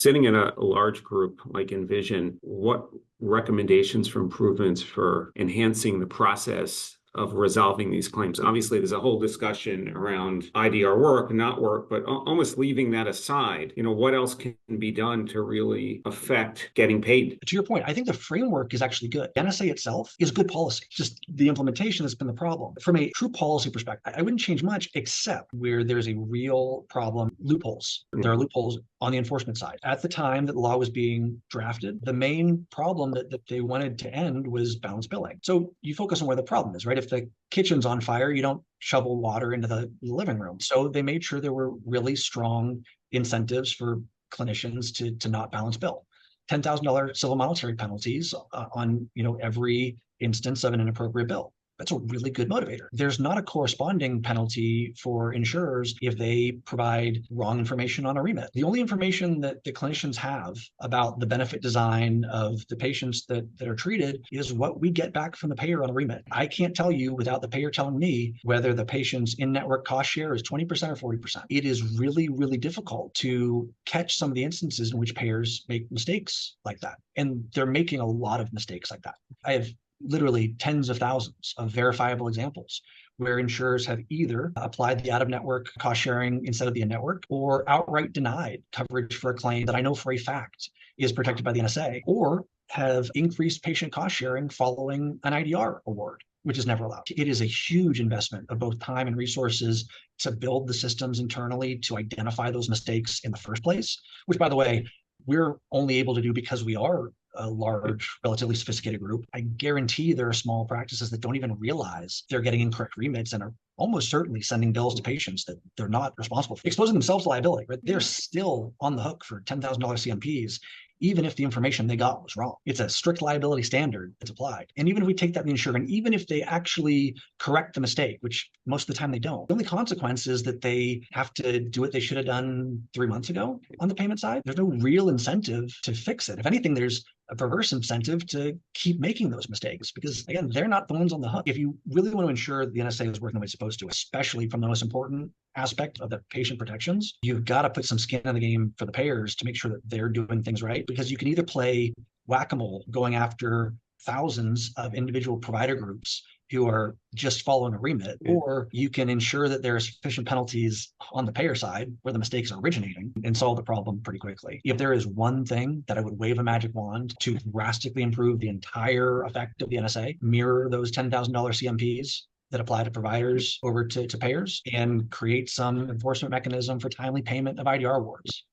Sitting in a large group like Envision, what recommendations for improvements for enhancing the process of resolving these claims? Obviously, there's a whole discussion around IDR work, not work, but almost leaving that aside, what else can be done to really affect getting paid? To your point, I think the framework is actually good. NSA itself is good policy. Just the implementation has been the problem. From a true policy perspective, I wouldn't change much except where there's a real problem, loopholes. There are loopholes on the enforcement side. At the time that the law was being drafted, the main problem that they wanted to end was balance billing. So you focus on where the problem is, right? If the kitchen's on fire, you don't shovel water into the living room. So they made sure there were really strong incentives for clinicians to not balance bill. $10,000 civil monetary penalties on every instance of an inappropriate bill. That's a really good motivator. There's not a corresponding penalty for insurers if they provide wrong information on a remit. The only information that the clinicians have about the benefit design of the patients that are treated is what we get back from the payer on a remit. I can't tell you without the payer telling me whether the patient's in-network cost share is 20% or 40%. It is really, really difficult to catch some of the instances in which payers make mistakes like that. And they're making a lot of mistakes like that. I have literally tens of thousands of verifiable examples where insurers have either applied the out-of-network cost sharing instead of the in-network or outright denied coverage for a claim that I know for a fact is protected by the NSA, or have increased patient cost sharing following an IDR award, which is never allowed. It is a huge investment of both time and resources to build the systems internally to identify those mistakes in the first place, which, by the way, we're only able to do because we are a large, relatively sophisticated group. I guarantee there are small practices that don't even realize they're getting incorrect remits and are almost certainly sending bills to patients that they're not responsible for, exposing themselves to liability, right? They're still on the hook for $10,000 CMPs, even if the information they got was wrong. It's a strict liability standard that's applied. And even if we take that in the insurer, and even if they actually correct the mistake, which most of the time they don't, the only consequence is that they have to do what they should have done 3 months ago on the payment side. There's no real incentive to fix it. If anything, there's a perverse incentive to keep making those mistakes because, again, they're not the ones on the hook. If you really want to ensure the NSA is working the way it's supposed to, especially from the most important aspect of the patient protections, you've got to put some skin in the game for the payers to make sure that they're doing things right, because you can either play whack-a-mole going after thousands of individual provider groups who are just following a remit, or you can ensure that there are sufficient penalties on the payer side where the mistakes are originating and solve the problem pretty quickly. If there is one thing that I would wave a magic wand to drastically improve the entire effect of the NSA, mirror those $10,000 CMPs that apply to providers over to payers, and create some enforcement mechanism for timely payment of IDR awards.